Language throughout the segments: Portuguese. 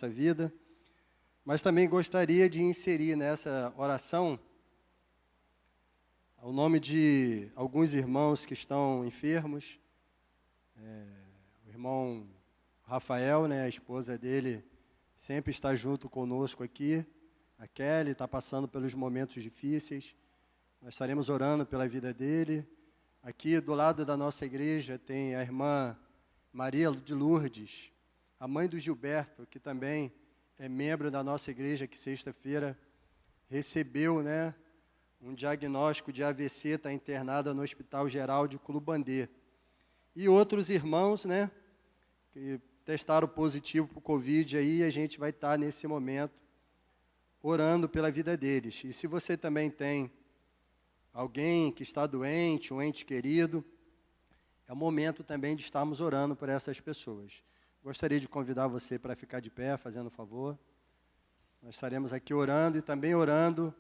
vida, mas também gostaria de inserir nessa oração o nome de alguns irmãos que estão enfermos. O irmão Rafael, a esposa dele, sempre está junto conosco aqui. A Kelly está passando pelos momentos difíceis. Nós estaremos orando pela vida dele. Aqui do lado da nossa igreja tem a irmã Maria de Lourdes, a mãe do Gilberto, que também é membro da nossa igreja, que sexta-feira recebeu, um diagnóstico de AVC, está internada no Hospital Geral de Culubandê. E outros irmãos, que testaram positivo para o Covid, aí a gente vai estar nesse momento orando pela vida deles. E se você também tem alguém que está doente, um ente querido, é o momento também de estarmos orando por essas pessoas. Gostaria de convidar você para ficar de pé, fazendo um favor. Nós estaremos aqui orando e também orando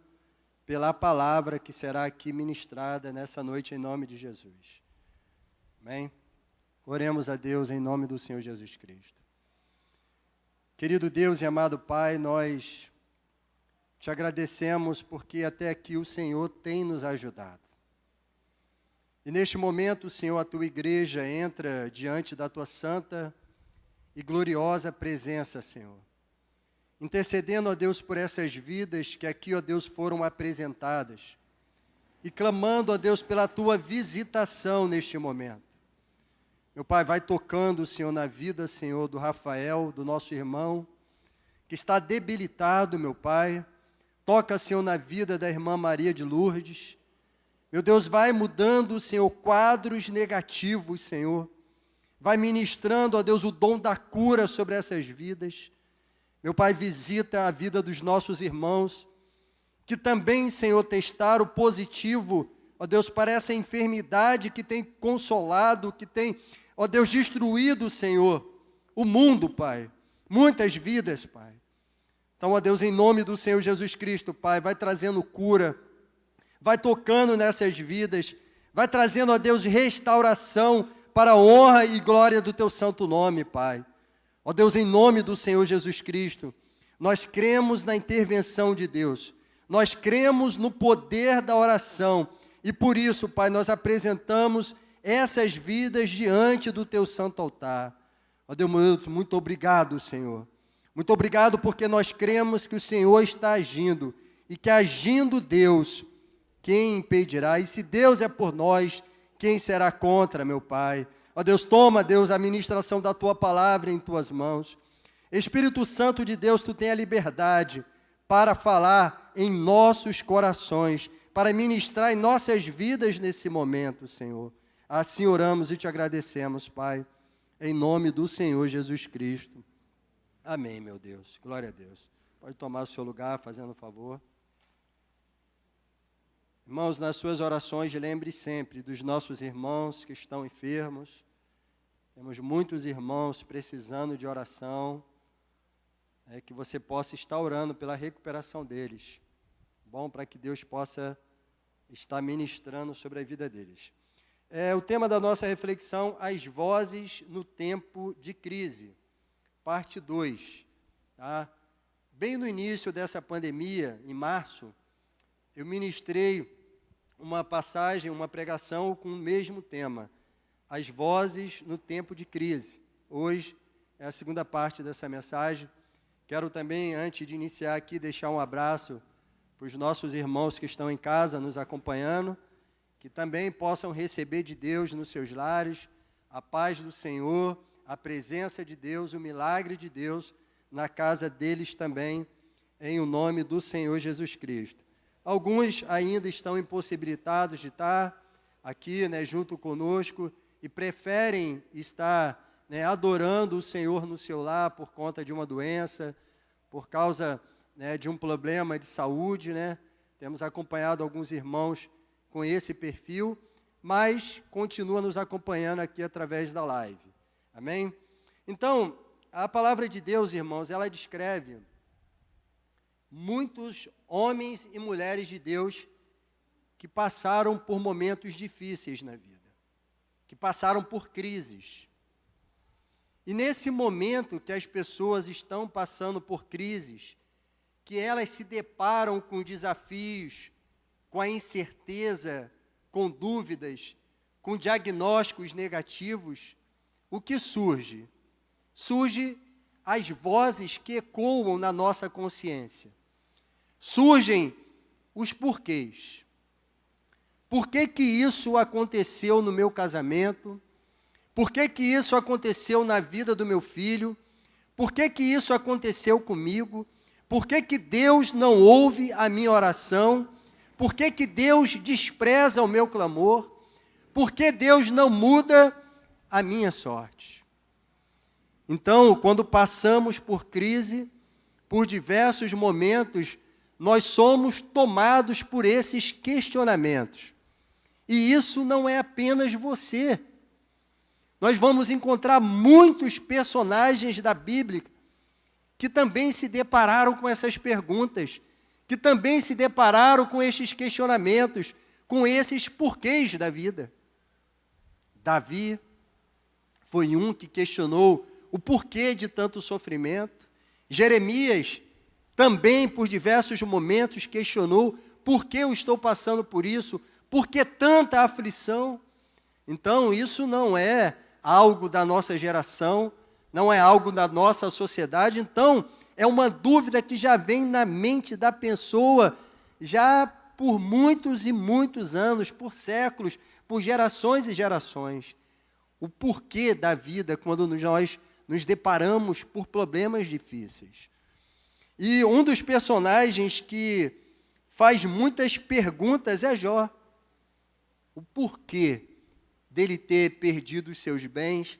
pela palavra que será aqui ministrada nessa noite em nome de Jesus. Amém? Oremos a Deus em nome do Senhor Jesus Cristo. Querido Deus e amado Pai, nós te agradecemos porque até aqui o Senhor tem nos ajudado. E neste momento, Senhor, a tua igreja entra diante da tua santa e gloriosa presença, Senhor. Intercedendo, ó Deus, por essas vidas que aqui, ó Deus, foram apresentadas. E clamando, ó Deus, pela tua visitação neste momento. Meu Pai, vai tocando, Senhor, na vida, Senhor, do Rafael, do nosso irmão, que está debilitado, meu Pai. Toca, Senhor, na vida da irmã Maria de Lourdes. Meu Deus, vai mudando, Senhor, quadros negativos, Senhor. Vai ministrando, ó Deus, o dom da cura sobre essas vidas. Meu Pai, visita a vida dos nossos irmãos, que também, Senhor, testaram positivo, ó Deus, para essa enfermidade que tem consolado, que tem, ó Deus, destruído, Senhor, o mundo, Pai. Muitas vidas, Pai. Então, ó Deus, em nome do Senhor Jesus Cristo, Pai, vai trazendo cura, vai tocando nessas vidas, vai trazendo, ó Deus, restauração para a honra e glória do teu santo nome, Pai. Ó Deus, em nome do Senhor Jesus Cristo, nós cremos na intervenção de Deus, nós cremos no poder da oração, e por isso, Pai, nós apresentamos essas vidas diante do teu santo altar. Ó Deus, muito obrigado, Senhor. Muito obrigado porque nós cremos que o Senhor está agindo, e que agindo Deus, quem impedirá? E se Deus é por nós, quem será contra, meu Pai? Ó Deus, toma, Deus, a ministração da Tua palavra em Tuas mãos. Espírito Santo de Deus, Tu tem a liberdade para falar em nossos corações, para ministrar em nossas vidas nesse momento, Senhor. Assim oramos e Te agradecemos, Pai, em nome do Senhor Jesus Cristo. Amém, meu Deus. Glória a Deus. Pode tomar o seu lugar, fazendo um favor. Irmãos, nas suas orações, lembre sempre dos nossos irmãos que estão enfermos. Temos muitos irmãos precisando de oração, que você possa estar orando pela recuperação deles. Bom, para que Deus possa estar ministrando sobre a vida deles. O tema da nossa reflexão, as vozes no tempo de crise, parte 2. Tá? Bem no início dessa pandemia, em março, eu ministrei uma passagem, uma pregação com o mesmo tema, as vozes no tempo de crise. Hoje é a segunda parte dessa mensagem. Quero também, antes de iniciar aqui, deixar um abraço para os nossos irmãos que estão em casa nos acompanhando, que também possam receber de Deus nos seus lares a paz do Senhor, a presença de Deus, o milagre de Deus na casa deles também, em o nome do Senhor Jesus Cristo. Alguns ainda estão impossibilitados de estar aqui, junto conosco, e preferem estar adorando o Senhor no seu lar por conta de uma doença, por causa de um problema de saúde. Temos acompanhado alguns irmãos com esse perfil, mas continua nos acompanhando aqui através da live. Amém? Então, a palavra de Deus, irmãos, ela descreve muitos homens e mulheres de Deus que passaram por momentos difíceis na vida, que passaram por crises. E nesse momento que as pessoas estão passando por crises, que elas se deparam com desafios, com a incerteza, com dúvidas, com diagnósticos negativos, o que surge? Surge as vozes que ecoam na nossa consciência. Surgem os porquês. Por que que isso aconteceu no meu casamento? Por que que isso aconteceu na vida do meu filho? Por que que isso aconteceu comigo? Por que que Deus não ouve a minha oração? Por que que Deus despreza o meu clamor? Por que Deus não muda a minha sorte? Então, quando passamos por crise, por diversos momentos, nós somos tomados por esses questionamentos. E isso não é apenas você. Nós vamos encontrar muitos personagens da Bíblia que também se depararam com essas perguntas, que também se depararam com esses questionamentos, com esses porquês da vida. Davi foi um que questionou o porquê de tanto sofrimento. Jeremias também, por diversos momentos, questionou por que eu estou passando por isso, por que tanta aflição. Então, isso não é algo da nossa geração, não é algo da nossa sociedade. Então, é uma dúvida que já vem na mente da pessoa, já por muitos e muitos anos, por séculos, por gerações e gerações. O porquê da vida quando nós nos deparamos por problemas difíceis. E um dos personagens que faz muitas perguntas é Jó. O porquê dele ter perdido os seus bens,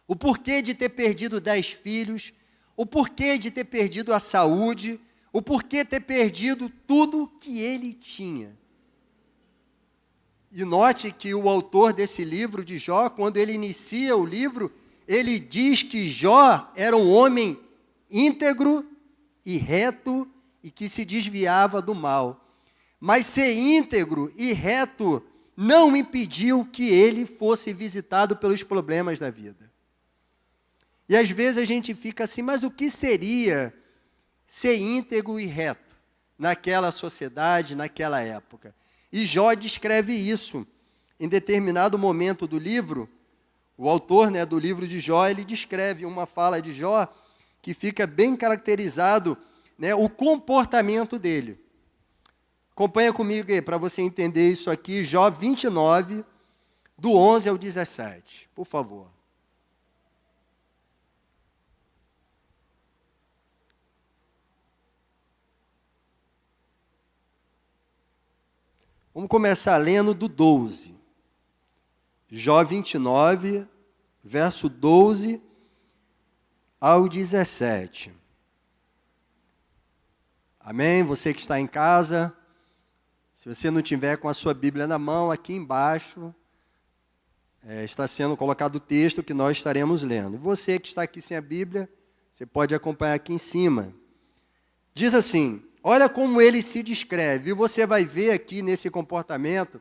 o porquê de ter perdido 10 filhos, o porquê de ter perdido a saúde, o porquê de ter perdido tudo que ele tinha. E note que o autor desse livro de Jó, quando ele inicia o livro, ele diz que Jó era um homem íntegro e reto e que se desviava do mal. Mas ser íntegro e reto não impediu que ele fosse visitado pelos problemas da vida. E às vezes a gente fica assim, mas o que seria ser íntegro e reto naquela sociedade, naquela época? E Jó descreve isso. Em determinado momento do livro, o autor, do livro de Jó, ele descreve uma fala de Jó que fica bem caracterizado, o comportamento dele. Acompanha comigo aí, para você entender isso aqui, Jó 29, do 11 ao 17, por favor. Vamos começar lendo do 12. Jó 29, verso 12 ao 17. Amém? Você que está em casa, se você não tiver com a sua Bíblia na mão, aqui embaixo está sendo colocado o texto que nós estaremos lendo. Você que está aqui sem a Bíblia, você pode acompanhar aqui em cima. Diz assim: olha como ele se descreve, e você vai ver aqui nesse comportamento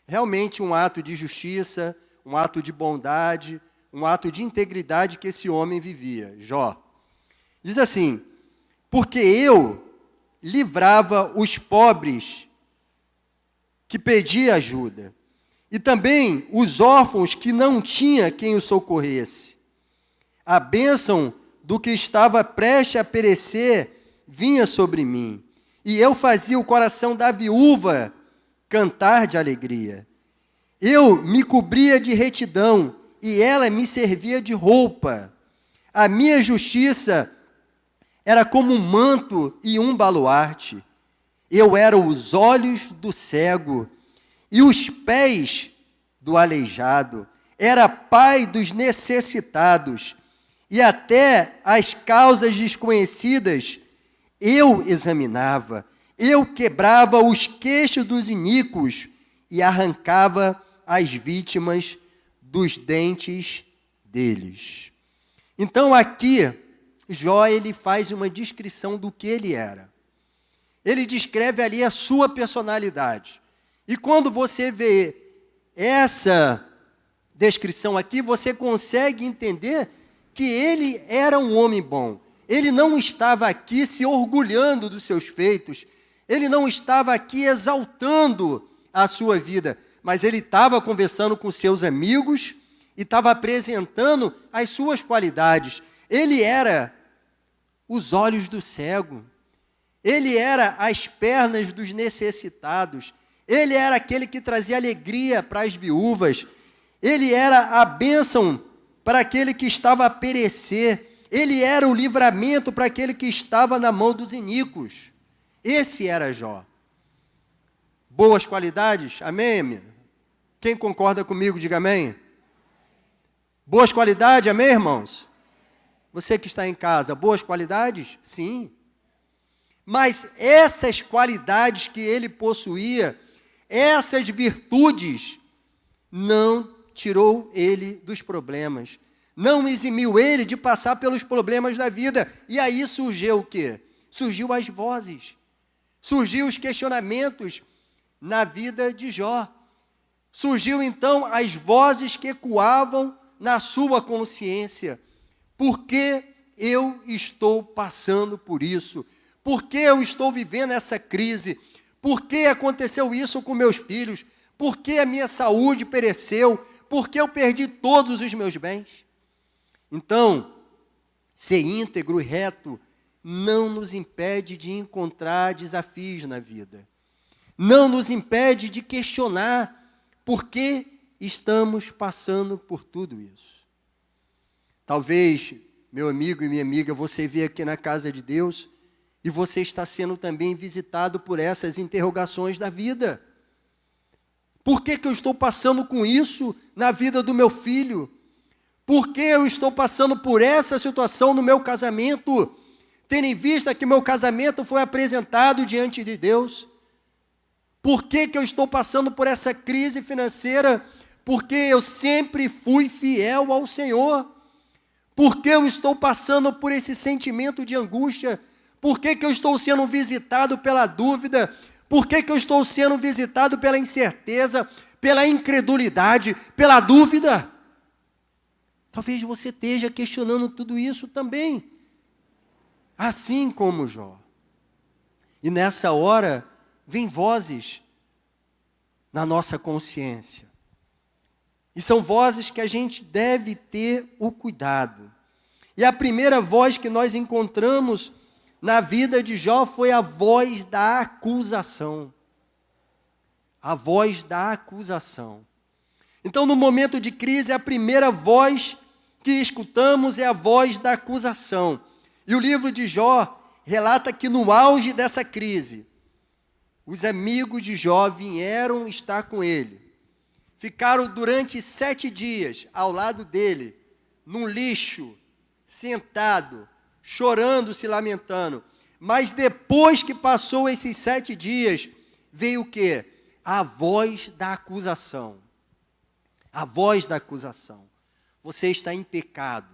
realmente um ato de justiça, um ato de bondade, um ato de integridade que esse homem vivia, Jó. Diz assim: porque eu livrava os pobres que pediam ajuda, e também os órfãos que não tinha quem os socorresse. A bênção do que estava prestes a perecer vinha sobre mim, e eu fazia o coração da viúva cantar de alegria. Eu me cobria de retidão, e ela me servia de roupa. A minha justiça era como um manto e um baluarte. Eu era os olhos do cego e os pés do aleijado. Era pai dos necessitados, e até as causas desconhecidas eu examinava. Eu quebrava os queixos dos iníquos e arrancava as vítimas dos dentes deles. Então aqui, Jó, ele faz uma descrição do que ele era. Ele descreve ali a sua personalidade. E quando você vê essa descrição aqui, você consegue entender que ele era um homem bom. Ele não estava aqui se orgulhando dos seus feitos, ele não estava aqui exaltando a sua vida, mas ele estava conversando com seus amigos e estava apresentando as suas qualidades. Ele era os olhos do cego, ele era as pernas dos necessitados, ele era aquele que trazia alegria para as viúvas, ele era a bênção para aquele que estava a perecer, ele era o livramento para aquele que estava na mão dos iníquos. Esse era Jó. Boas qualidades? Amém, amém? Quem concorda comigo, diga amém. Boas qualidades, amém, irmãos? Você que está em casa, boas qualidades? Sim. Mas essas qualidades que ele possuía, essas virtudes, não tirou ele dos problemas. Não eximiu ele de passar pelos problemas da vida. E aí surgiu o quê? Surgiu as vozes. Surgiu os questionamentos na vida de Jó. Surgiu então as vozes que ecoavam na sua consciência. Por que eu estou passando por isso? Por que eu estou vivendo essa crise? Por que aconteceu isso com meus filhos? Por que a minha saúde pereceu? Por que eu perdi todos os meus bens? Então, ser íntegro e reto não nos impede de encontrar desafios na vida. Não nos impede de questionar por que estamos passando por tudo isso. Talvez, meu amigo e minha amiga, você veio aqui na casa de Deus e você está sendo também visitado por essas interrogações da vida. Por que eu estou passando com isso na vida do meu filho? Por que eu estou passando por essa situação no meu casamento? Tendo em vista que meu casamento foi apresentado diante de Deus. Por que eu estou passando por essa crise financeira? Porque eu sempre fui fiel ao Senhor. Por que eu estou passando por esse sentimento de angústia? Por que eu estou sendo visitado pela dúvida? Por que eu estou sendo visitado pela incerteza, pela incredulidade, pela dúvida? Talvez você esteja questionando tudo isso também, assim como Jó. E nessa hora, vem vozes na nossa consciência. E são vozes que a gente deve ter o cuidado. E a primeira voz que nós encontramos na vida de Jó foi a voz da acusação. A voz da acusação. Então, no momento de crise, a primeira voz que escutamos é a voz da acusação. E o livro de Jó relata que no auge dessa crise, os amigos de Jó vieram estar com ele. Ficaram durante 7 dias ao lado dele, num lixo, sentado, chorando, se lamentando. Mas depois que passou esses 7 dias, veio o quê? A voz da acusação. A voz da acusação. Você está em pecado.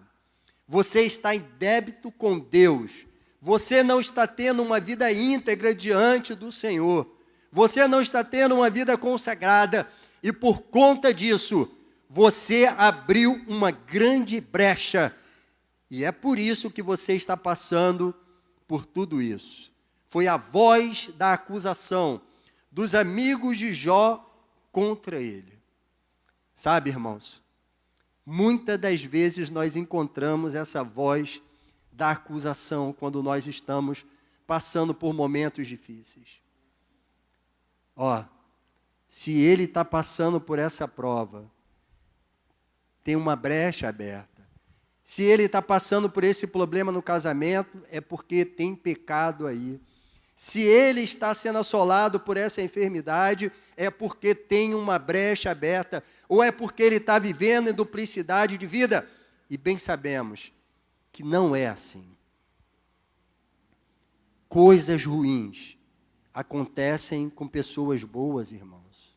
Você está em débito com Deus. Você não está tendo uma vida íntegra diante do Senhor. Você não está tendo uma vida consagrada. E por conta disso, você abriu uma grande brecha. E é por isso que você está passando por tudo isso. Foi a voz da acusação dos amigos de Jó contra ele. Sabe, irmãos, muitas das vezes nós encontramos essa voz da acusação quando nós estamos passando por momentos difíceis. Se ele está passando por essa prova, tem uma brecha aberta. Se ele está passando por esse problema no casamento, é porque tem pecado aí. Se ele está sendo assolado por essa enfermidade, é porque tem uma brecha aberta, ou é porque ele está vivendo em duplicidade de vida. E bem sabemos que não é assim. Coisas ruins acontecem com pessoas boas, irmãos.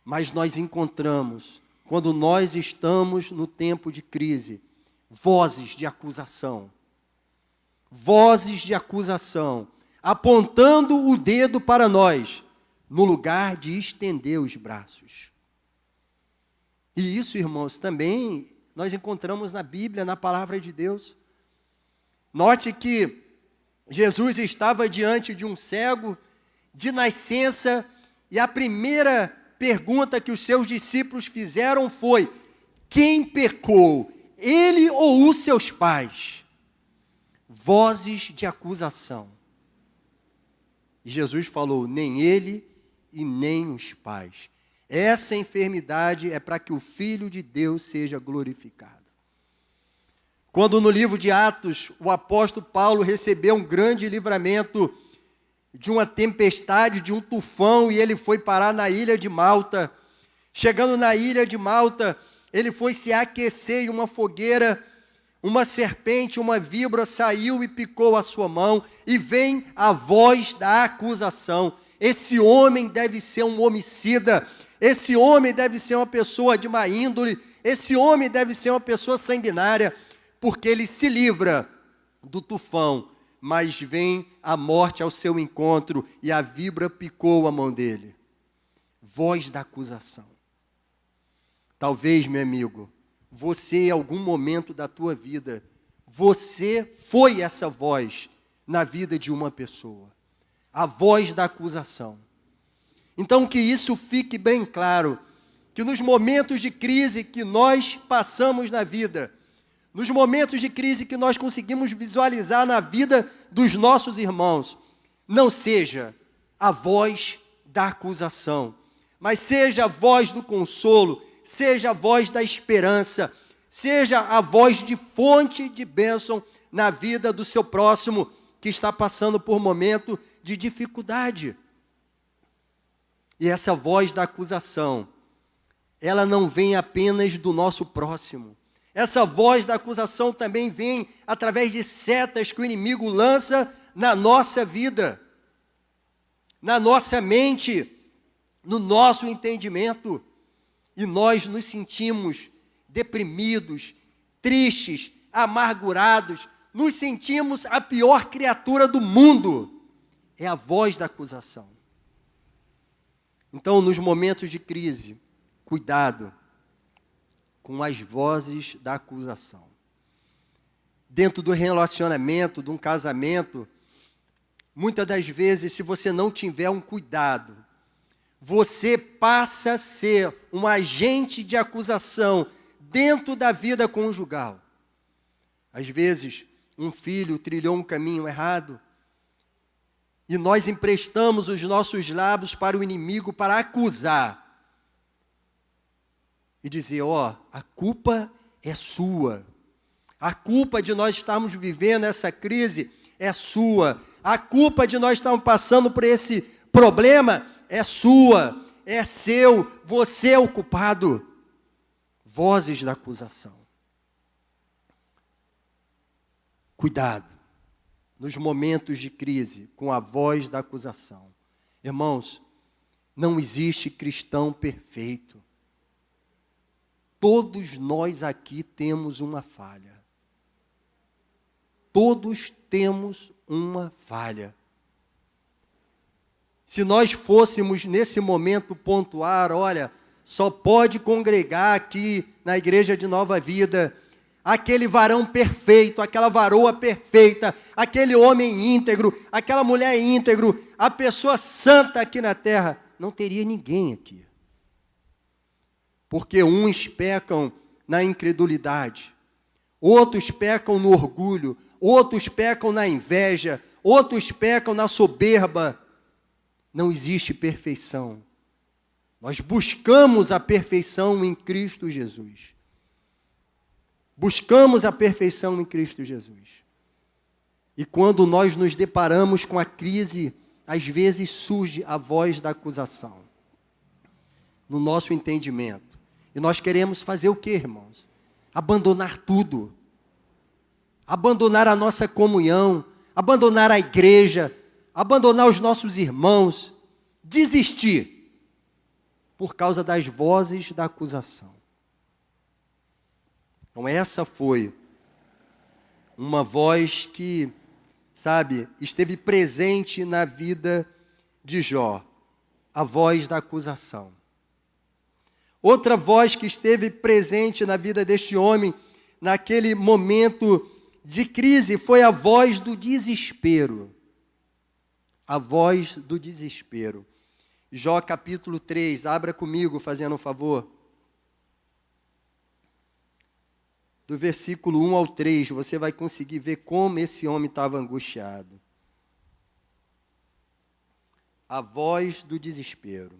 Mas nós encontramos, quando nós estamos no tempo de crise, vozes de acusação. Vozes de acusação, apontando o dedo para nós, no lugar de estender os braços. E isso, irmãos, também nós encontramos na Bíblia, na palavra de Deus. Note que Jesus estava diante de um cego de nascença, e a primeira pergunta que os seus discípulos fizeram foi: quem pecou, ele ou os seus pais? Vozes de acusação. E Jesus falou: nem ele e nem os pais. Essa enfermidade é para que o Filho de Deus seja glorificado. Quando no livro de Atos, o apóstolo Paulo recebeu um grande livramento de uma tempestade, de um tufão, e ele foi parar na ilha de Malta. Chegando na ilha de Malta, ele foi se aquecer em uma fogueira, uma serpente, uma víbora saiu e picou a sua mão, e vem a voz da acusação: esse homem deve ser um homicida, esse homem deve ser uma pessoa de má índole, esse homem deve ser uma pessoa sanguinária, porque ele se livra do tufão, mas vem a morte ao seu encontro, e a víbora picou a mão dele. Voz da acusação. Talvez, meu amigo, você, em algum momento da tua vida, você foi essa voz na vida de uma pessoa. A voz da acusação. Então, que isso fique bem claro, que nos momentos de crise que nós passamos na vida, nos momentos de crise que nós conseguimos visualizar na vida dos nossos irmãos, não seja a voz da acusação, mas seja a voz do consolo, seja a voz da esperança, seja a voz de fonte de bênção na vida do seu próximo que está passando por momento de dificuldade. E essa voz da acusação, ela não vem apenas do nosso próximo. Essa voz da acusação também vem através de setas que o inimigo lança na nossa vida, na nossa mente, no nosso entendimento. E nós nos sentimos deprimidos, tristes, amargurados, nos sentimos a pior criatura do mundo. É a voz da acusação. Então, nos momentos de crise, cuidado com as vozes da acusação. Dentro do relacionamento, de um casamento, muitas das vezes, se você não tiver um cuidado, você passa a ser um agente de acusação dentro da vida conjugal. Às vezes, um filho trilhou um caminho errado, e nós emprestamos os nossos lábios para o inimigo para acusar. E dizer: ó, a culpa é sua. A culpa de nós estarmos vivendo essa crise é sua. A culpa de nós estarmos passando por esse problema é sua, é seu, você é o culpado. Vozes da acusação. Cuidado nos momentos de crise com a voz da acusação. Irmãos, não existe cristão perfeito. Todos nós aqui temos uma falha. Todos temos uma falha. Se nós fôssemos nesse momento pontuar, olha, só pode congregar aqui na Igreja de Nova Vida aquele varão perfeito, aquela varoa perfeita, aquele homem íntegro, aquela mulher íntegro, a pessoa santa aqui na terra, não teria ninguém aqui. Porque uns pecam na incredulidade, outros pecam no orgulho, outros pecam na inveja, outros pecam na soberba. Não existe perfeição. Nós buscamos a perfeição em Cristo Jesus. Buscamos a perfeição em Cristo Jesus. E quando nós nos deparamos com a crise, às vezes surge a voz da acusação no nosso entendimento. E nós queremos fazer o quê, irmãos? Abandonar tudo. Abandonar a nossa comunhão, abandonar a igreja, abandonar os nossos irmãos, desistir por causa das vozes da acusação. Então essa foi uma voz que, esteve presente na vida de Jó, a voz da acusação. Outra voz que esteve presente na vida deste homem, naquele momento de crise, foi a voz do desespero. A voz do desespero. Jó capítulo 3, abra comigo, fazendo um favor. Do versículo 1 ao 3, você vai conseguir ver como esse homem estava angustiado. A voz do desespero.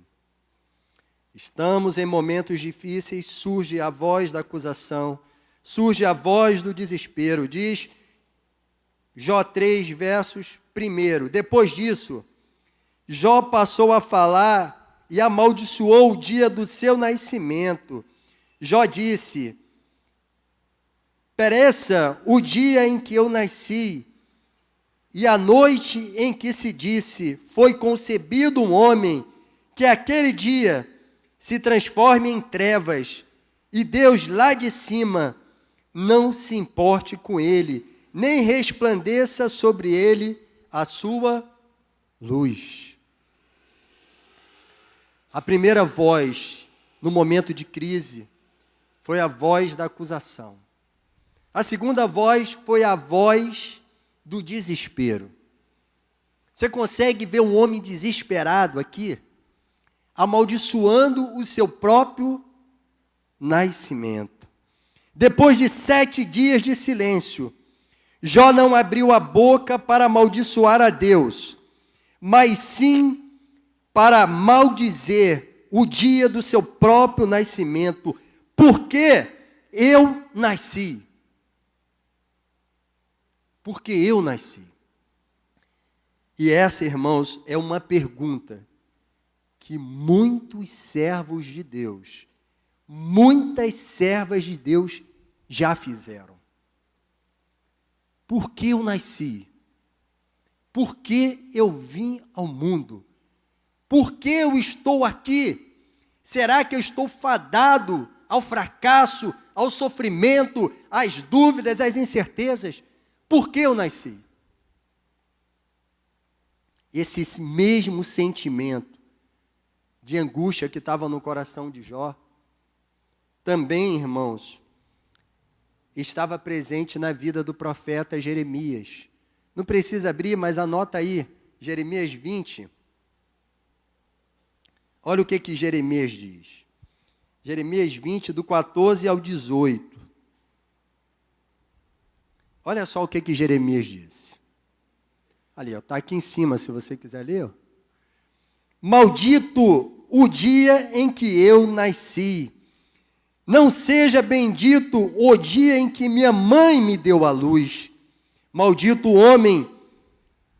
Estamos em momentos difíceis, surge a voz da acusação, surge a voz do desespero. Diz Jó 3, versos 1. Depois disso, Jó passou a falar e amaldiçoou o dia do seu nascimento. Jó disse: pereça o dia em que eu nasci, e a noite em que se disse, foi concebido um homem, que aquele dia se transforme em trevas, e Deus lá de cima não se importe com ele, nem resplandeça sobre ele a sua luz. A primeira voz, no momento de crise, foi a voz da acusação. A segunda voz foi a voz do desespero. Você consegue ver um homem desesperado aqui, amaldiçoando o seu próprio nascimento. Depois de 7 dias de silêncio, Jó não abriu a boca para amaldiçoar a Deus, mas sim para maldizer o dia do seu próprio nascimento, porque eu nasci. Porque eu nasci. E essa, irmãos, é uma pergunta que muitos servos de Deus, muitas servas de Deus já fizeram. Por que eu nasci? Por que eu vim ao mundo? Por que eu estou aqui? Será que eu estou fadado ao fracasso, ao sofrimento, às dúvidas, às incertezas? Por que eu nasci? Esse mesmo sentimento de angústia que estava no coração de Jó, também, irmãos, estava presente na vida do profeta Jeremias. Não precisa abrir, mas anota aí, Jeremias 20. Olha o que Jeremias diz. Jeremias 20, do 14 ao 18. Olha só o que Jeremias disse. Ali, está aqui em cima, se você quiser ler. Maldito o dia em que eu nasci. Não seja bendito o dia em que minha mãe me deu à luz. Maldito o homem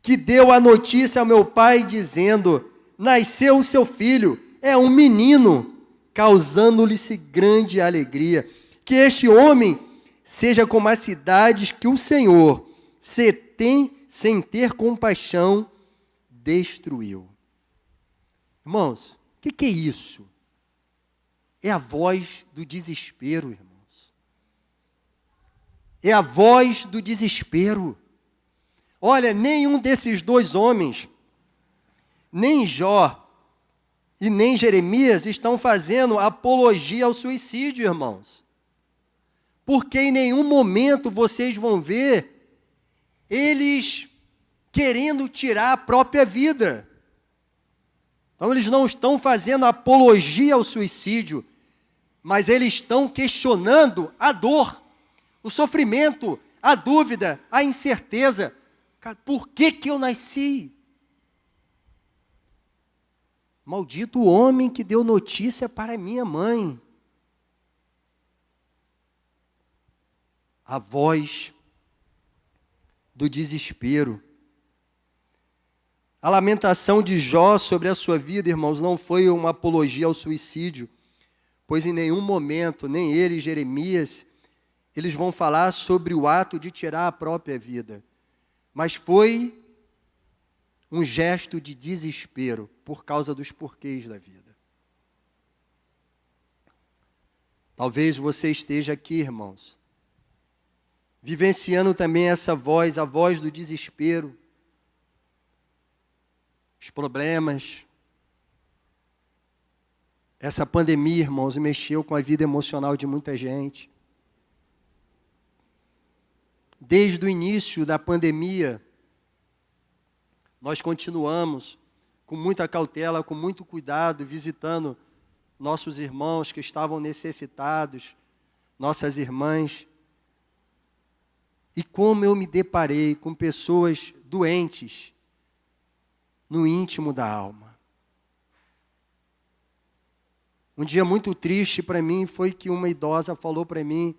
que deu a notícia ao meu pai, dizendo: nasceu o seu filho, é um menino, causando-lhe grande alegria. Que este homem seja como as cidades que o Senhor, sem ter compaixão, destruiu. Irmãos, o que é isso? É a voz do desespero, irmãos. É a voz do desespero. Olha, nenhum desses dois homens, nem Jó e nem Jeremias, estão fazendo apologia ao suicídio, irmãos. Porque em nenhum momento vocês vão ver eles querendo tirar a própria vida. Então eles não estão fazendo apologia ao suicídio, mas eles estão questionando a dor, o sofrimento, a dúvida, a incerteza. Cara, por que eu nasci? Maldito o homem que deu notícia para minha mãe. A voz do desespero. A lamentação de Jó sobre a sua vida, irmãos, não foi uma apologia ao suicídio, pois em nenhum momento, nem ele, Jeremias, eles vão falar sobre o ato de tirar a própria vida. Mas foi um gesto de desespero por causa dos porquês da vida. Talvez você esteja aqui, irmãos, vivenciando também essa voz, a voz do desespero, os problemas, Essa pandemia, irmãos, mexeu com a vida emocional de muita gente. Desde o início da pandemia, nós continuamos com muita cautela, com muito cuidado, visitando nossos irmãos que estavam necessitados, nossas irmãs. E como eu me deparei com pessoas doentes no íntimo da alma. Um dia muito triste para mim foi que uma idosa falou para mim: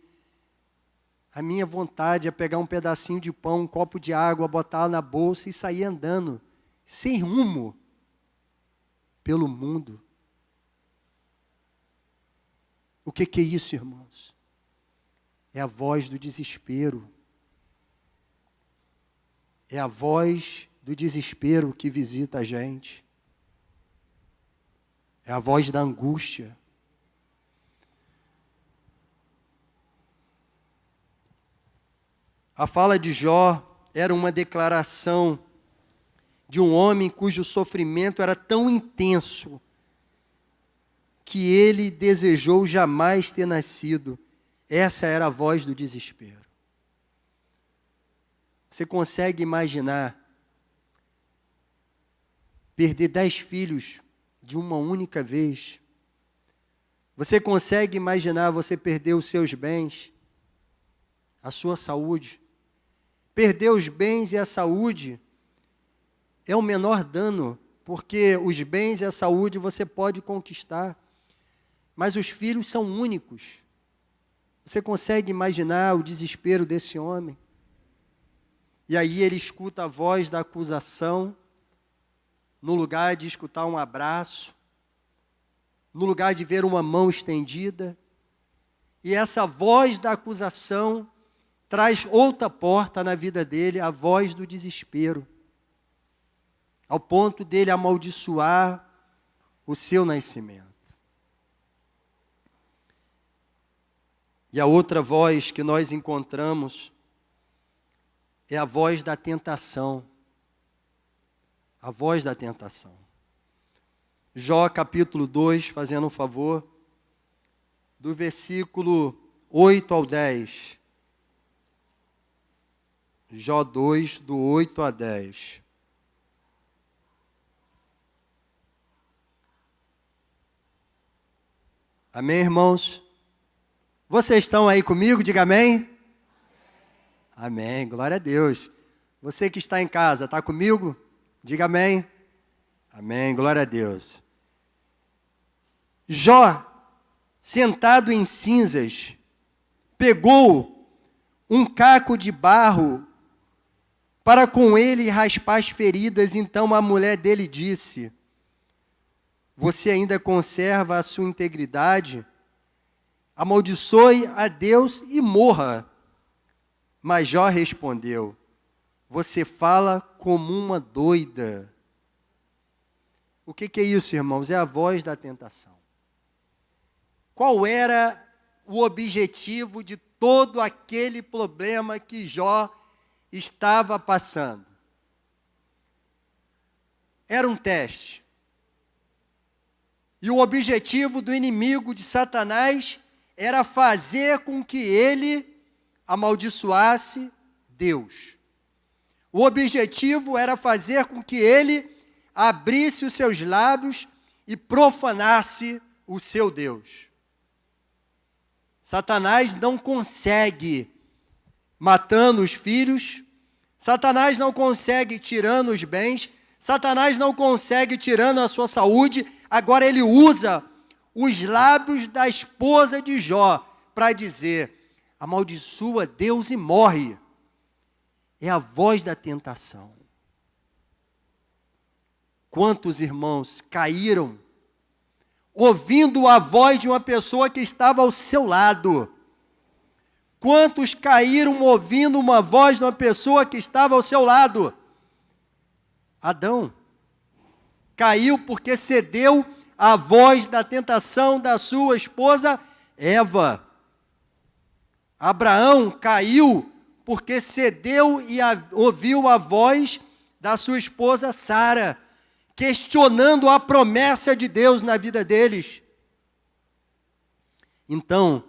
a minha vontade é pegar um pedacinho de pão, um copo de água, botar na bolsa e sair andando, sem rumo, pelo mundo. O que é isso, irmãos? É a voz do desespero. É a voz do desespero que visita a gente. É a voz da angústia. A fala de Jó era uma declaração de um homem cujo sofrimento era tão intenso que ele desejou jamais ter nascido. Essa era a voz do desespero. Você consegue imaginar perder 10 filhos de uma única vez? Você consegue imaginar você perder os seus bens, a sua saúde? Perder os bens e a saúde é o menor dano, porque os bens e a saúde você pode conquistar, mas os filhos são únicos. Você consegue imaginar o desespero desse homem? E aí ele escuta a voz da acusação, no lugar de escutar um abraço, no lugar de ver uma mão estendida. E essa voz da acusação traz outra porta na vida dele, a voz do desespero, ao ponto dele amaldiçoar o seu nascimento. E a outra voz que nós encontramos é a voz da tentação. A voz da tentação. Jó capítulo 2, fazendo um favor, do versículo 8 ao 10. Jó 2, do 8 a 10. Amém, irmãos? Vocês estão aí comigo? Diga amém. Amém, glória a Deus. Você que está em casa, está comigo? Diga amém. Amém, glória a Deus. Jó, sentado em cinzas, pegou um caco de barro para com ele raspar as feridas. Então a mulher dele disse: você ainda conserva a sua integridade? Amaldiçoe a Deus e morra. Mas Jó respondeu: você fala como uma doida. O que é isso, irmãos? É a voz da tentação. Qual era o objetivo de todo aquele problema que Jó estava passando? Era um teste. E o objetivo do inimigo de Satanás era fazer com que ele amaldiçoasse Deus. O objetivo era fazer com que ele abrisse os seus lábios e profanasse o seu Deus. Satanás não consegue matando os filhos, Satanás não consegue tirando os bens, Satanás não consegue tirando a sua saúde. Agora ele usa os lábios da esposa de Jó para dizer: amaldiçoa Deus e morre. É a voz da tentação. Quantos irmãos caíram ouvindo a voz de uma pessoa que estava ao seu lado? Quantos caíram ouvindo uma voz de uma pessoa que estava ao seu lado? Adão caiu porque cedeu à voz da tentação da sua esposa Eva. Abraão caiu porque cedeu e ouviu a voz da sua esposa Sara, questionando a promessa de Deus na vida deles. Então,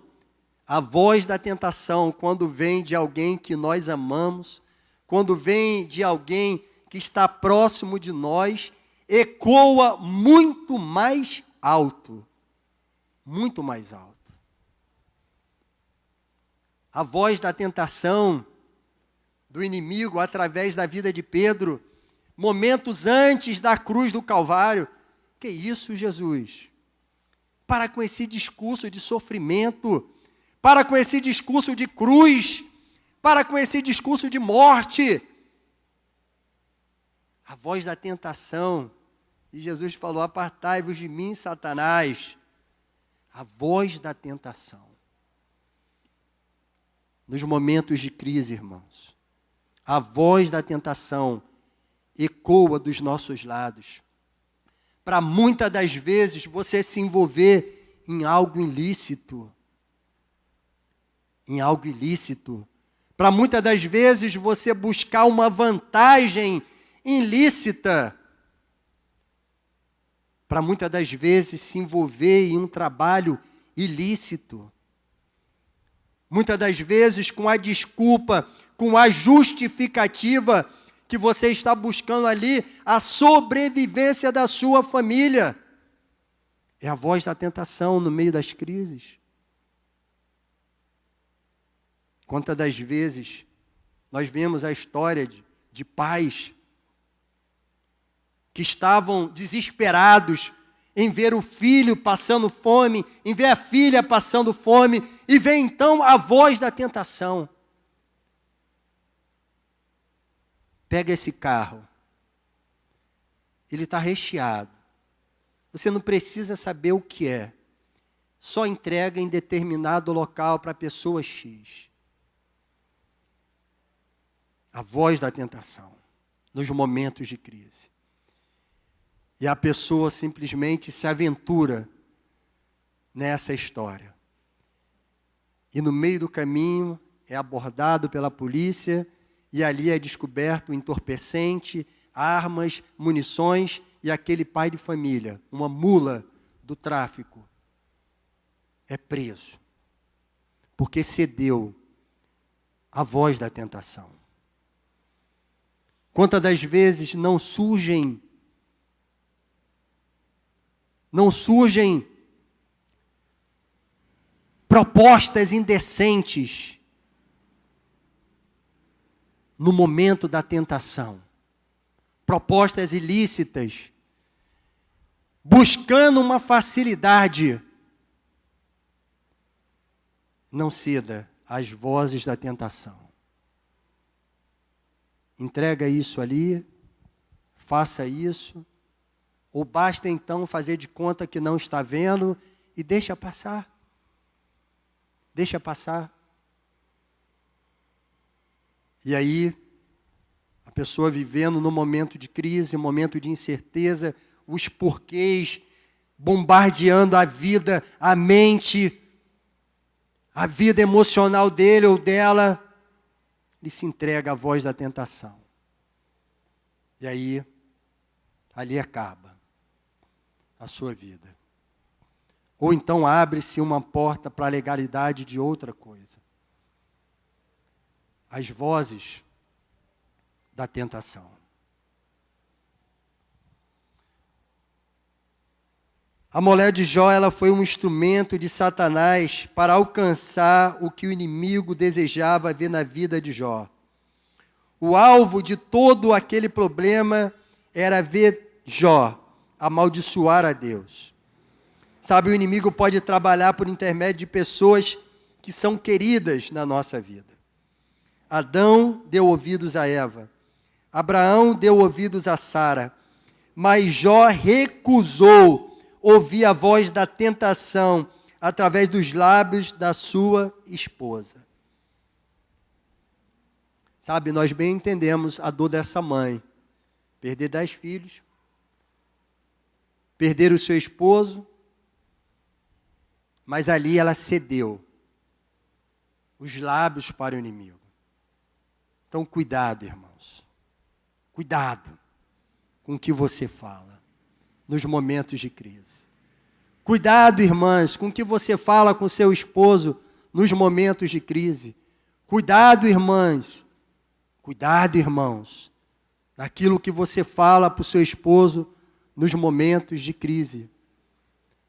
a voz da tentação, quando vem de alguém que nós amamos, quando vem de alguém que está próximo de nós, ecoa muito mais alto. Muito mais alto. A voz da tentação do inimigo através da vida de Pedro, momentos antes da cruz do Calvário. Que isso, Jesus? Para com esse discurso de sofrimento, para com esse discurso de cruz, para com esse discurso de morte. A voz da tentação. E Jesus falou: apartai-vos de mim, Satanás. A voz da tentação. Nos momentos de crise, irmãos, a voz da tentação ecoa dos nossos lados. Para muitas das vezes você se envolver em algo ilícito. Em algo ilícito. Para muitas das vezes você buscar uma vantagem ilícita. Para muitas das vezes se envolver em um trabalho ilícito. Muitas das vezes com a desculpa, com a justificativa que você está buscando ali a sobrevivência da sua família. É a voz da tentação no meio das crises. Quantas das vezes nós vemos a história de pais que estavam desesperados em ver o filho passando fome, em ver a filha passando fome, e vem então a voz da tentação. Pega esse carro, ele está recheado, você não precisa saber o que é, só entrega em determinado local para a pessoa X. A voz da tentação, nos momentos de crise. E a pessoa simplesmente se aventura nessa história. E no meio do caminho é abordado pela polícia e ali é descoberto um entorpecente, armas, munições e aquele pai de família, uma mula do tráfico, é preso. Porque cedeu à voz da tentação. Quantas das vezes não surgem propostas indecentes no momento da tentação. Propostas ilícitas, buscando uma facilidade. Não ceda às vozes da tentação. Entrega isso ali, faça isso. Ou basta então fazer de conta que não está vendo e deixa passar. Deixa passar. E aí, a pessoa vivendo no momento de crise, momento de incerteza, os porquês, bombardeando a vida, a mente, a vida emocional dele ou dela, ele se entrega à voz da tentação. E aí, ali acaba a sua vida. Ou então abre-se uma porta para a legalidade de outra coisa. As vozes da tentação. A mulher de Jó, ela foi um instrumento de Satanás para alcançar o que o inimigo desejava ver na vida de Jó. O alvo de todo aquele problema era ver Jó amaldiçoar a Deus. Sabe, o inimigo pode trabalhar por intermédio de pessoas que são queridas na nossa vida. Adão deu ouvidos a Eva. Abraão deu ouvidos a Sara. Mas Jó recusou ouvir a voz da tentação através dos lábios da sua esposa. Sabe, nós bem entendemos a dor dessa mãe. Perder 10 filhos, perder o seu esposo, mas ali ela cedeu os lábios para o inimigo. Então, cuidado, irmãos. Cuidado com o que você fala nos momentos de crise. Cuidado, irmãs, com o que você fala com seu esposo nos momentos de crise. Cuidado, irmãs. Cuidado, irmãos, naquilo que você fala para o seu esposo nos momentos de crise.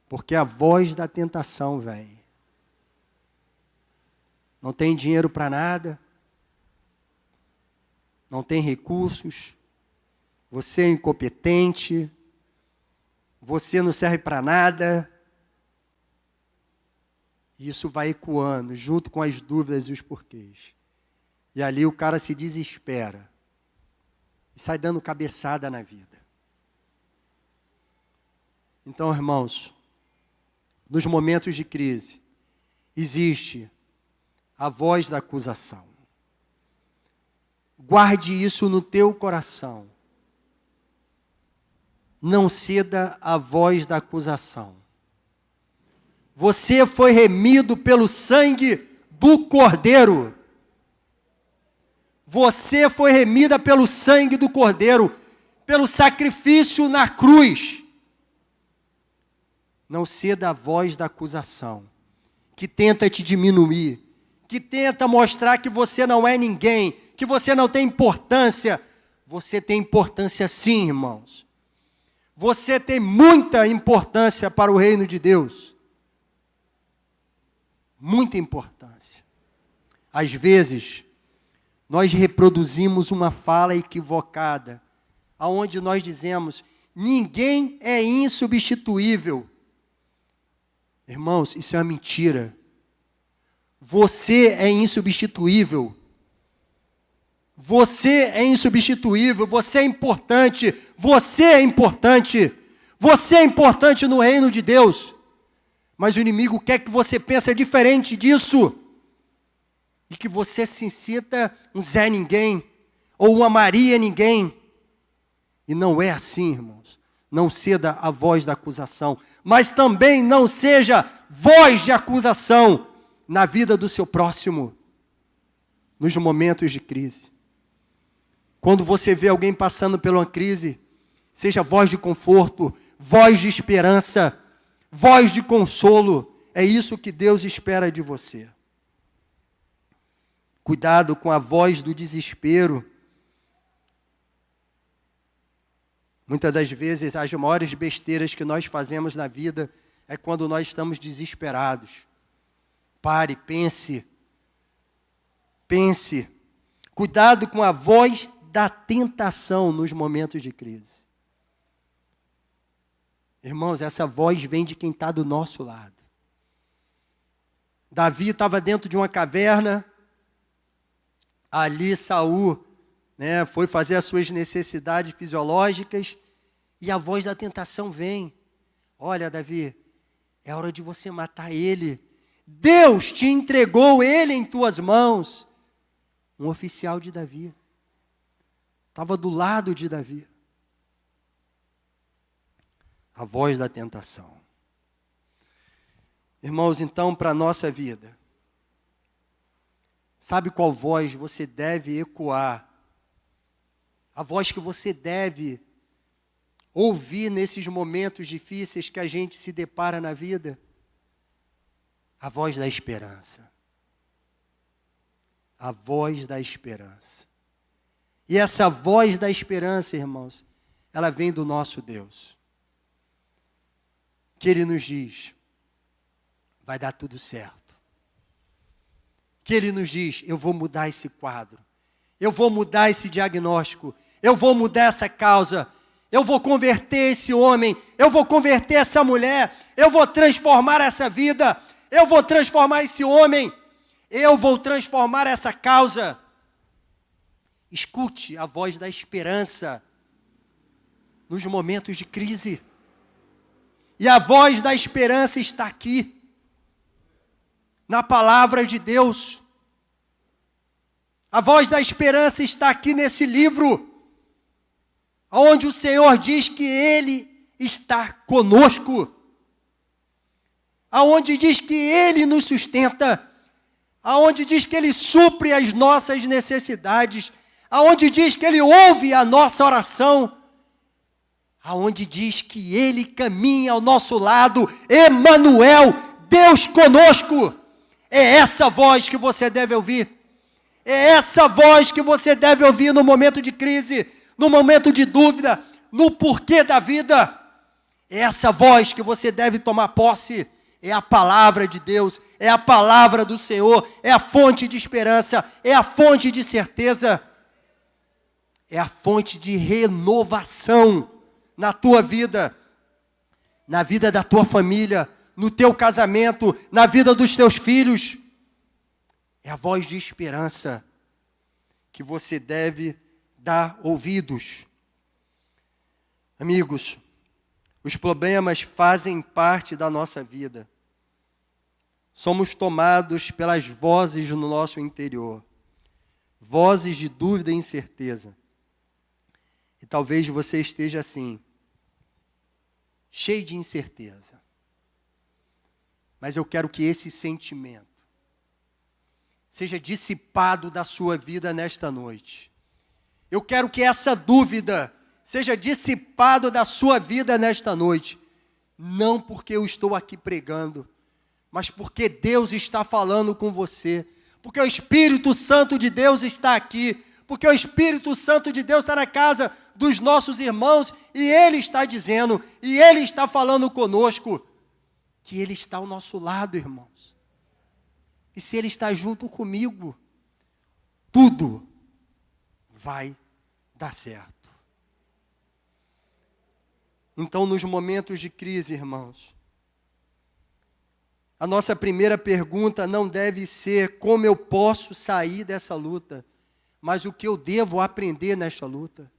Porque a voz da tentação vem. Não tem dinheiro para nada. Não tem recursos. Você é incompetente. Você não serve para nada. Isso vai ecoando, junto com as dúvidas e os porquês. E ali o cara se desespera. E sai dando cabeçada na vida. Então, irmãos, nos momentos de crise, existe a voz da acusação. Guarde isso no teu coração. Não ceda à voz da acusação. Você foi remido pelo sangue do Cordeiro. Você foi remida pelo sangue do Cordeiro, pelo sacrifício na cruz. Não ceda à voz da acusação, que tenta te diminuir, que tenta mostrar que você não é ninguém, que você não tem importância. Você tem importância sim, irmãos. Você tem muita importância para o reino de Deus. Muita importância. Às vezes, nós reproduzimos uma fala equivocada, aonde nós dizemos, ninguém é insubstituível. Irmãos, isso é uma mentira. Você é insubstituível. Você é insubstituível, você é importante, você é importante. Você é importante no reino de Deus. Mas o inimigo quer que você pense diferente disso. E que você se sinta um Zé Ninguém, ou uma Maria Ninguém. E não é assim, irmãos. Não ceda à voz da acusação. Mas também não seja voz de acusação na vida do seu próximo. Nos momentos de crise. Quando você vê alguém passando por uma crise, seja voz de conforto, voz de esperança, voz de consolo. É isso que Deus espera de você. Cuidado com a voz do desespero. Muitas das vezes, as maiores besteiras que nós fazemos na vida é quando nós estamos desesperados. Pare, pense. Pense. Cuidado com a voz da tentação nos momentos de crise. Irmãos, essa voz vem de quem está do nosso lado. Davi estava dentro de uma caverna. Ali Saul, foi fazer as suas necessidades fisiológicas. E a voz da tentação vem. Olha, Davi, é hora de você matar ele. Deus te entregou ele em tuas mãos. Um oficial de Davi. Estava do lado de Davi. A voz da tentação. Irmãos, então, para a nossa vida, sabe qual voz você deve ecoar? A voz que você deve ouvir nesses momentos difíceis que a gente se depara na vida? A voz da esperança. A voz da esperança. E essa voz da esperança, irmãos, ela vem do nosso Deus. Que Ele nos diz, vai dar tudo certo. Que Ele nos diz, eu vou mudar esse quadro. Eu vou mudar esse diagnóstico. Eu vou mudar essa causa. Eu vou converter esse homem. Eu vou converter essa mulher. Eu vou transformar essa vida. Eu vou transformar esse homem. Eu vou transformar essa causa. Escute a voz da esperança nos momentos de crise. E a voz da esperança está aqui, na palavra de Deus. A voz da esperança está aqui nesse livro, onde o Senhor diz que Ele está conosco, aonde diz que Ele nos sustenta, aonde diz que Ele supre as nossas necessidades, aonde diz que Ele ouve a nossa oração. aonde diz que Ele caminha ao nosso lado, Emanuel, Deus conosco. É essa voz que você deve ouvir. É essa voz que você deve ouvir no momento de crise, no momento de dúvida, no porquê da vida. É essa voz que você deve tomar posse. É a palavra de Deus, é a palavra do Senhor, é a fonte de esperança, é a fonte de certeza, é a fonte de renovação na tua vida, na vida da tua família, no teu casamento, na vida dos teus filhos. É a voz de esperança que você deve dar ouvidos. Amigos, os problemas fazem parte da nossa vida. Somos tomados pelas vozes no nosso interior, vozes de dúvida e incerteza. E talvez você esteja assim, cheio de incerteza. Mas eu quero que esse sentimento seja dissipado da sua vida nesta noite. Eu quero que essa dúvida seja dissipada da sua vida nesta noite. Não porque eu estou aqui pregando, mas porque Deus está falando com você. Porque o Espírito Santo de Deus está aqui. Porque o Espírito Santo de Deus está na casa dos nossos irmãos. E Ele está dizendo, e Ele está falando conosco, que Ele está ao nosso lado, irmãos. E se Ele está junto comigo, tudo vai dar certo. Então, nos momentos de crise, irmãos, a nossa primeira pergunta não deve ser como eu posso sair dessa luta, mas o que eu devo aprender nesta luta.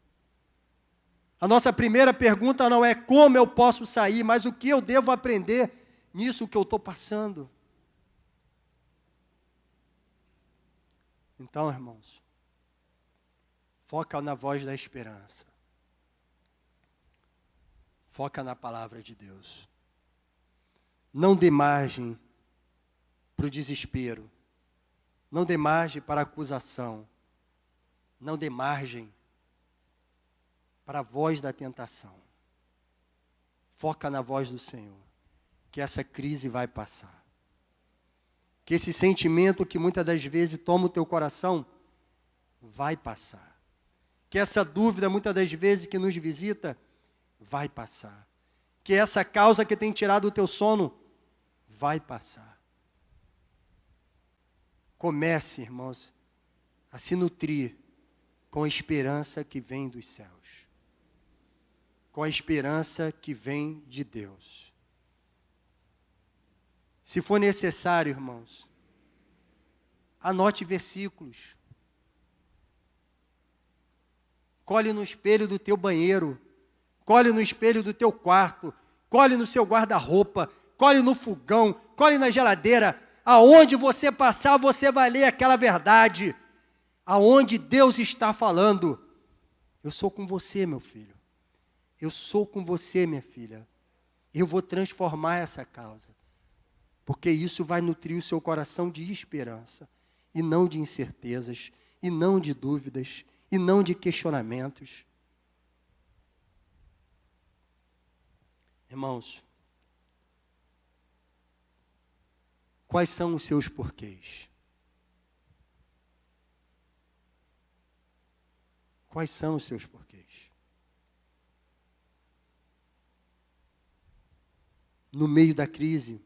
A nossa primeira pergunta não é como eu posso sair, mas o que eu devo aprender nisso que eu estou passando. Então, irmãos, foca na voz da esperança. Foca na palavra de Deus. Não dê margem para o desespero. Não dê margem para a acusação. Não dê margem para a voz da tentação. Foca na voz do Senhor, que essa crise vai passar. Que esse sentimento que muitas das vezes toma o teu coração, vai passar. Que essa dúvida muitas das vezes que nos visita, vai passar. Que essa causa que tem tirado o teu sono, vai passar. Comece, irmãos, a se nutrir com a esperança que vem dos céus. Com a esperança que vem de Deus. Se for necessário, irmãos, anote versículos. Colhe no espelho do teu banheiro. Colhe no espelho do teu quarto. Colhe no seu guarda-roupa. Colhe no fogão. Colhe na geladeira. Aonde você passar, você vai ler aquela verdade. Aonde Deus está falando. Eu sou com você, meu filho. Eu sou com você, minha filha. Eu vou transformar essa causa. Porque isso vai nutrir o seu coração de esperança. E não de incertezas. E não de dúvidas. E não de questionamentos. Irmãos, quais são os seus porquês? Quais são os seus porquês? No meio da crise,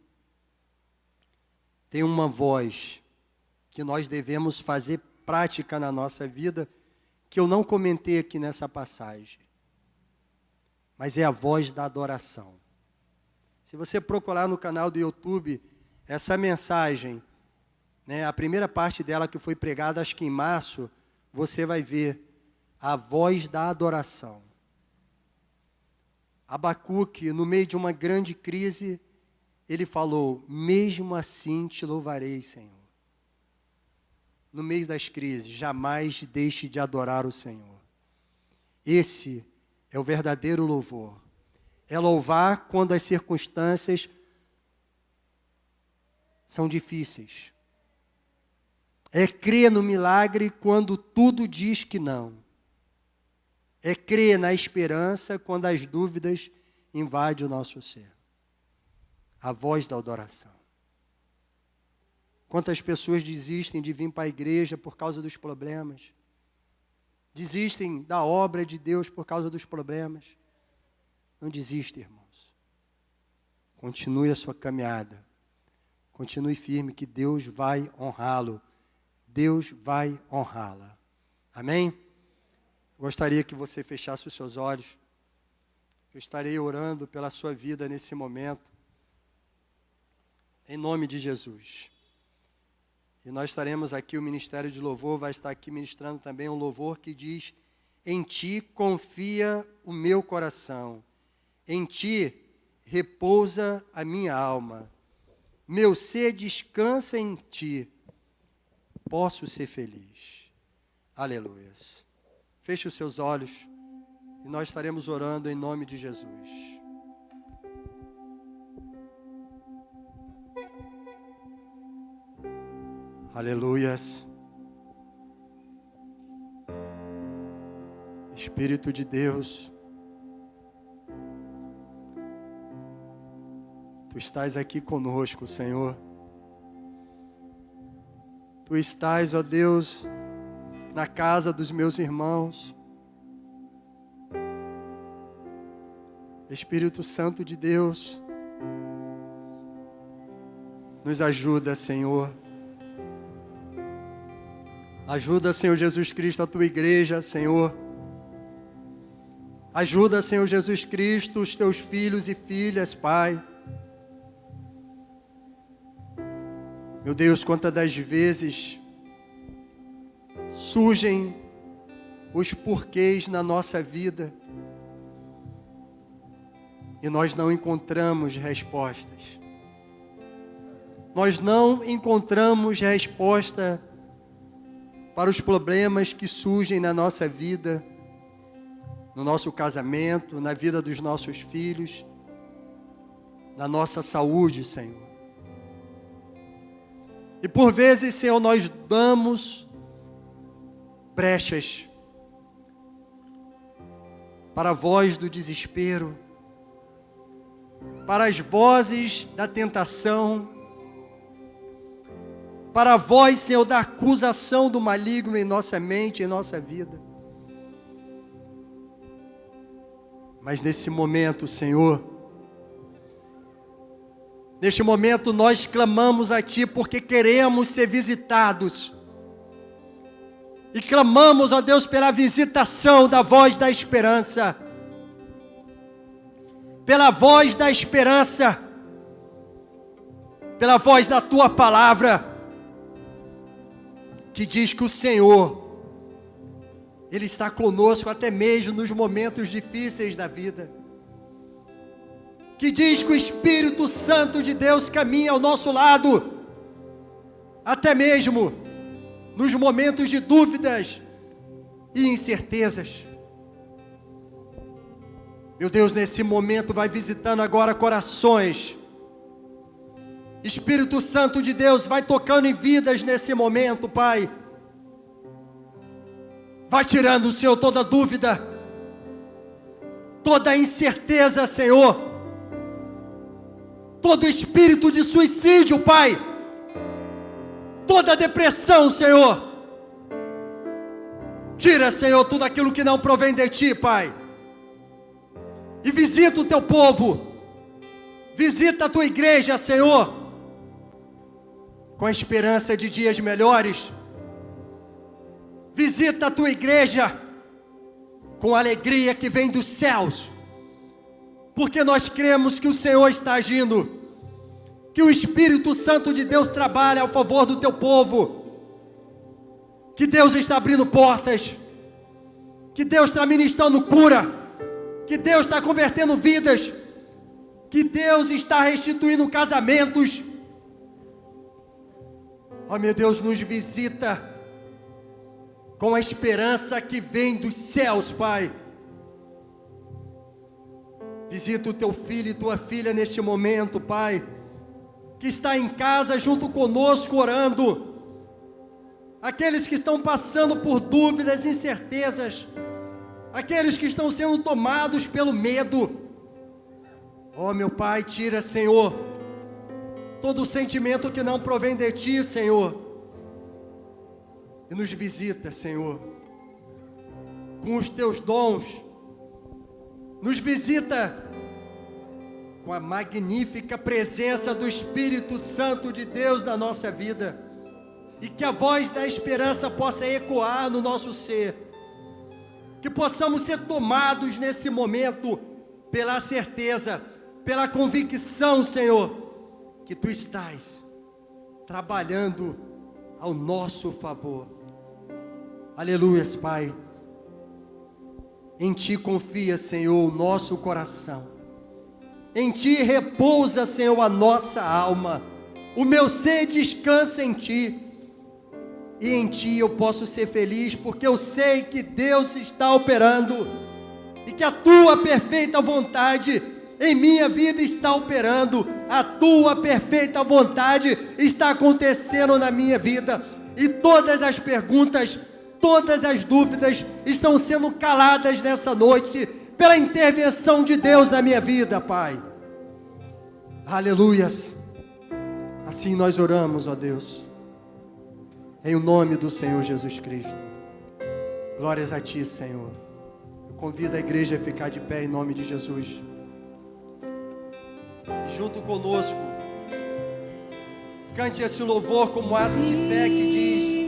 tem uma voz que nós devemos fazer prática na nossa vida, que eu não comentei aqui nessa passagem. Mas é a voz da adoração. Se você procurar no canal do YouTube, essa mensagem, né, a primeira parte dela que foi pregada, acho que em março, você vai ver a voz da adoração. Abacuque, no meio de uma grande crise, ele falou, mesmo assim te louvarei, Senhor. No meio das crises, jamais deixe de adorar o Senhor. Esse é o verdadeiro louvor. É louvar quando as circunstâncias são difíceis. É crer no milagre quando tudo diz que não. É crer na esperança quando as dúvidas invadem o nosso ser. A voz da adoração. Quantas pessoas desistem de vir para a igreja por causa dos problemas? Desistem da obra de Deus por causa dos problemas? Não desista, irmãos. Continue a sua caminhada. Continue firme que Deus vai honrá-lo. Deus vai honrá-la. Amém? Gostaria que você fechasse os seus olhos. Eu estarei orando pela sua vida nesse momento. Em nome de Jesus. E nós estaremos aqui, o Ministério de Louvor vai estar aqui ministrando também um louvor que diz: em ti confia o meu coração, em ti repousa a minha alma, meu ser descansa em ti, posso ser feliz. Aleluia. Feche os seus olhos e nós estaremos orando em nome de Jesus. Aleluias. Espírito de Deus, Tu estás aqui conosco, Senhor. Tu estás, ó Deus, na casa dos meus irmãos. Espírito Santo de Deus, nos ajuda, Senhor. Ajuda, Senhor Jesus Cristo, a Tua igreja, Senhor. Ajuda, Senhor Jesus Cristo, os Teus filhos e filhas, Pai. Meu Deus, quantas das vezes surgem os porquês na nossa vida e nós não encontramos respostas. Nós não encontramos resposta para os problemas que surgem na nossa vida, no nosso casamento, na vida dos nossos filhos, na nossa saúde, Senhor. E por vezes, Senhor, nós damos brechas para a voz do desespero, para as vozes da tentação, para a voz, Senhor, da acusação do maligno em nossa mente, em nossa vida. Mas nesse momento, Senhor, neste momento nós clamamos a Ti porque queremos ser visitados. E clamamos, ó Deus, pela visitação da voz da esperança. Pela voz da esperança. Pela voz da Tua palavra. Que diz que o Senhor, Ele está conosco até mesmo nos momentos difíceis da vida. Que diz que o Espírito Santo de Deus caminha ao nosso lado, até mesmo nos momentos de dúvidas e incertezas. Meu Deus, nesse momento vai visitando agora corações. Espírito Santo de Deus, vai tocando em vidas nesse momento, Pai. Vai tirando, Senhor, toda dúvida, toda incerteza, Senhor. Todo espírito de suicídio, Pai. Toda depressão, Senhor. Tira, Senhor, tudo aquilo que não provém de Ti, Pai. E visita o Teu povo. Visita a Tua igreja, Senhor, com a esperança de dias melhores. Visita a Tua igreja com a alegria que vem dos céus, porque nós cremos que o Senhor está agindo, que o Espírito Santo de Deus trabalha a favor do Teu povo, que Deus está abrindo portas, que Deus está ministrando cura, que Deus está convertendo vidas, que Deus está restituindo casamentos. Ó meu Deus, nos visita com a esperança que vem dos céus, Pai. Visita o Teu filho e Tua filha neste momento, Pai, que está em casa junto conosco orando. Aqueles que estão passando por dúvidas, incertezas, aqueles que estão sendo tomados pelo medo. Ó, meu Pai, tira, Senhor, todo sentimento que não provém de Ti, Senhor, e nos visita, Senhor, com os Teus dons, nos visita com a magnífica presença do Espírito Santo de Deus na nossa vida, e que a voz da esperança possa ecoar no nosso ser, que possamos ser tomados nesse momento pela certeza, pela convicção, Senhor, que Tu estás trabalhando ao nosso favor. Aleluias, Pai. Em Ti confia, Senhor, o nosso coração. Em Ti repousa, Senhor, a nossa alma. O meu ser descansa em Ti. E em Ti eu posso ser feliz, porque eu sei que Deus está operando. E que a Tua perfeita vontade em minha vida está operando. A Tua perfeita vontade está acontecendo na minha vida. E todas as perguntas, todas as dúvidas estão sendo caladas nessa noite, pela intervenção de Deus na minha vida, Pai. Aleluias. Assim nós oramos, ó Deus, em o nome do Senhor Jesus Cristo. Glórias a Ti, Senhor. Eu convido a igreja a ficar de pé em nome de Jesus. E junto conosco, cante esse louvor como ato de fé que diz: